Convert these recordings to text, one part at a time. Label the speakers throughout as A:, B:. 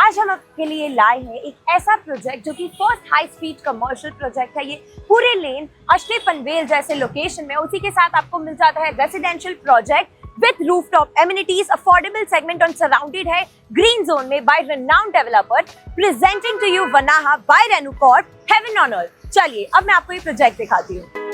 A: आज हम आपके लिए लाए हैं एक ऐसा प्रोजेक्ट जो कि first high speed commercial project है। ये पूरे लेन अश्ले पनवेल जैसे लोकेशन में, उसी के साथ आपको मिल जाता है residential project with rooftop amenities, affordable segment and surrounded है green zone में by renowned developer, presenting to you Vanaha by Renucorp, Heaven on Earth। चलिए अब मैं आपको ये प्रोजेक्ट दिखाती हूँ।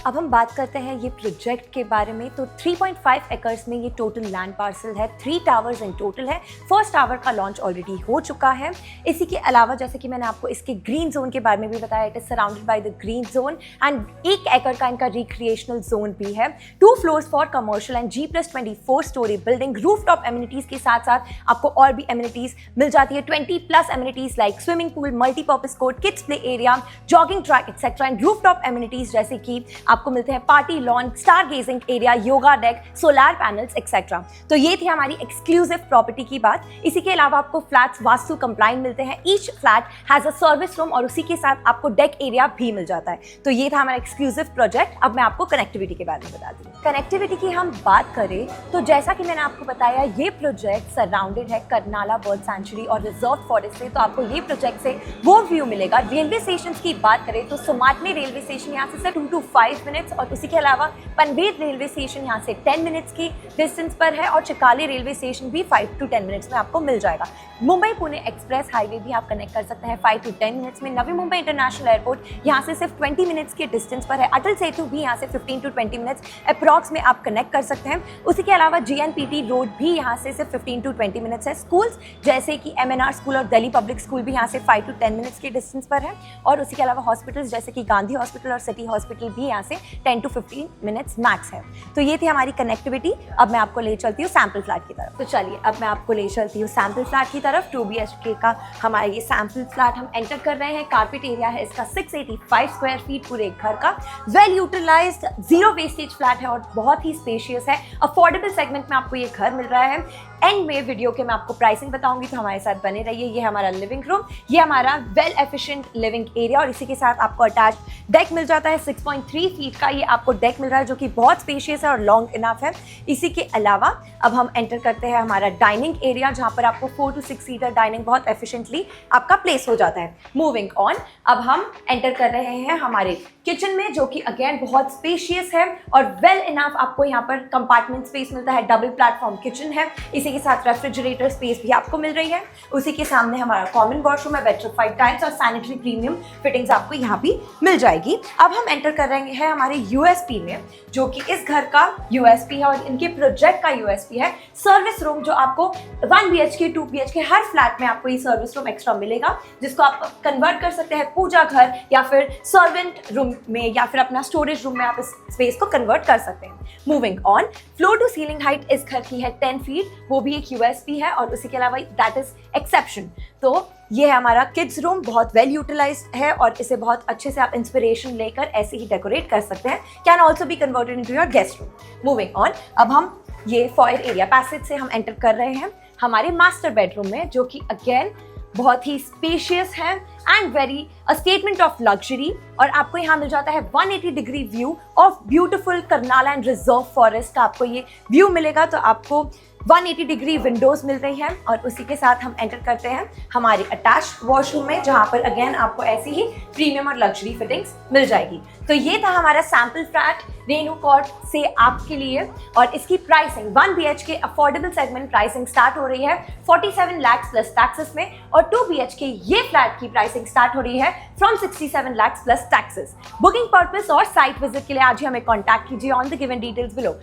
A: अब हम बात करते हैं ये प्रोजेक्ट के बारे में। तो 3.5 एकर्स में ये टोटल लैंड पार्सल है, 3 टावर्स इन टोटल है। फर्स्ट टावर का लॉन्च ऑलरेडी हो चुका है। इसी के अलावा जैसे कि मैंने आपको इसके ग्रीन जोन के बारे में भी बताया, it is surrounded by the green zone and 1 एकड़ का इनका रिक्रिएशनल जोन भी है। 2 floors for commercial and G+24 story building. Rooftop amenities के साथ साथ आपको और भी एमिनिटीज मिल जाती है, 20+ amenities like swimming pool, multipurpose court, kids play area, jogging track etcetera. And rooftop amenities जैसे कि आपको मिलते हैं party lawn, star gazing area, yoga deck, solar panels etcetera. तो ये थी हमारी एक्सक्लूसिव प्रॉपर्टी की बात। इसी के अलावा आपको फ्लैट्स वास्तु कंप्लाइंट मिलते हैं। Each flat has a service room और उसी के साथ आपको डेक एरिया भी मिल जाता है। तो ये था हमारा एक्सक्लूसिव प्रोजेक्ट। अब मैं आपको कनेक्टिविटी के बारे में बता दूँ। कनेक्टिविटी की हम बात करें तो जैसा कि मैंने आपको बताया, ये प्रोजेक्ट सराउंडेड है करनाला बर्ड सेंचुरी और रिजर्व फॉरेस्ट से। तो आपको ये प्रोजेक्ट से वो व्यू मिलेगा। रेलवे स्टेशन की बात करें तो सुमाटने रेलवे स्टेशन यहाँ से 2 to 5 मिनट्स और उसी के अलावा पनवेल रेलवे स्टेशन यहाँ से 10 मिनट्स की डिस्टेंस पर है और चिकाली रेलवे स्टेशन भी 5 to 10 मिनट्स में आपको मिल जाएगा। मुंबई पुणे एक्सप्रेस हाईवे भी आप कनेक्ट कर सकते हैं 5 to 10 मिनट्स में। नवी मुंबई इंटरनेशनल एयरपोर्ट यहाँ से सिर्फ 20 मिनट्स के डिस्टेंस पर है। अटल सेतु भी यहाँ से 15 to 20 मिनट्स अप्रॉक्स में आप कनेक्ट कर सकते हैं। उसी के अलावा GNPT रोड भी यहाँ से सिर्फ 15 to 20 मिनट्स है। स्कूल्स जैसे कि MNR स्कूल और दिल्ली पब्लिक स्कूल भी यहाँ से 5 to 10 मिनट्स के डिस्टेंस पर है। और उसी के अलावा हॉस्पिटल्स जैसे कि गांधी हॉस्पिटल और सिटी हॉस्पिटल भी यहाँ से 10 to 15 मिनट्स मैक्स है। तो ये थी हमारी कनेक्टिविटी। अब मैं आपको ले चलती हूँ सैंपल फ्लैट की तरफ। तो चलिए अब मैं आपको ले चलती हूँ सैंपल फ्लैट की तरफ। 2 BHK का हमारा ये सैंपल फ्लैट हम एंटर कर रहे हैं। कारपेट एरिया है इसका 685 स्क्वायर फीट पूरे घर का। Well utilised zero wastage flat है और बहुत ही स्पेशियस है। अफोर्डेबल सेगमेंट में आपको ये घर मिल रहा है। एंड में वीडियो के मैं आपको प्राइसिंग बताऊंगी, तो हमारे साथ बने रहिए। ये हमारा लिविंग रूम, ये हमारा वेल एफिशिएंट लिविंग एरिया और इसी के साथ आपको अटैच डेक मिल जाता है। 6.3 फीट का ये आपको डेक मिल रहा है जो कि बहुत स्पेशियस है और लॉन्ग इनफ है। इसी के अलावा अब हम एंटर करते हैं हमारा डाइनिंग एरिया, जहां पर आपको 4 to 6 सीटर डाइनिंग बहुत एफिशिएंटली आपका प्लेस हो जाता है। मूविंग ऑन, अब हम एंटर कर रहे हैं हमारे किचन में, जो कि अगेन बहुत स्पेशियस है और वेल इनफ आपको यहाँ पर कंपार्टमेंट स्पेस मिलता है। डबल प्लेटफॉर्म किचन है, इसी के साथ रेफ्रिजरेटर स्पेस भी आपको मिल रही है। उसी के सामने हमारा कॉमन वॉशरूम है, विट्रिफाइड टाइल्स और सैनिटरी प्रीमियम फिटिंग्स आपको यहाँ भी मिल जाएगी। अब हम एंटर कर रहे हैं हमारे USP में, जो कि इस घर का USP है और इनके प्रोजेक्ट का USP है सर्विस रूम, जो आपको 1 BHK 2 BHK हर फ्लैट में आपको ये सर्विस रूम एक्स्ट्रा मिलेगा, जिसको आप कन्वर्ट कर सकते हैं पूजा घर या फिर सर्वेंट रूम में या फिर अपना स्टोरेज रूम में आप इस स्पेस को कन्वर्ट कर सकते हैं। Moving on, floor to ceiling height इस घर की है 10 फीट, वो भी एक USP है और उसी के अलावा दैट इज एक्सेप्शन। तो ये है हमारा किड्स रूम, बहुत वेल यूटिलाइज्ड है और इसे बहुत अच्छे से आप इंस्पिरेशन लेकर ऐसे ही डेकोरेट कर सकते हैं। Can also be converted into your guest room. Moving on, अब हम ये फॉयर एरिया पैसेज से हम एंटर कर रहे हैं हमारे मास्टर बेडरूम में, जो कि अगेन बहुत ही स्पेशियस है and very a statement of luxury. और आपको यहाँ मिल जाता है 180 degree view of beautiful करनाला and reserve forest का आपको ये व्यू मिलेगा। तो आपको 180 डिग्री विंडोज मिल रही है और उसी के साथ हम एंटर करते हैं हमारे अटैच वॉशरूम में, जहाँ पर अगेन आपको ऐसी ही प्रीमियम और लग्जरी फिटिंग्स मिल जाएगी। तो ये था हमारा सैंपल फ्लैट रेनूकॉर्प से आपके लिए और इसकी pricing 1 BHK affordable segment pricing start हो रही है 47 लाख प्लस टैक्सेस में और 2 BHK ये फ्लैट की प्राइसिंग स्टार्ट हो रही है from 67 lakh plus taxes. Booking purpose और साइट विजिट के लिए आज ही हमें कॉन्टैक्ट कीजिए on the given details below.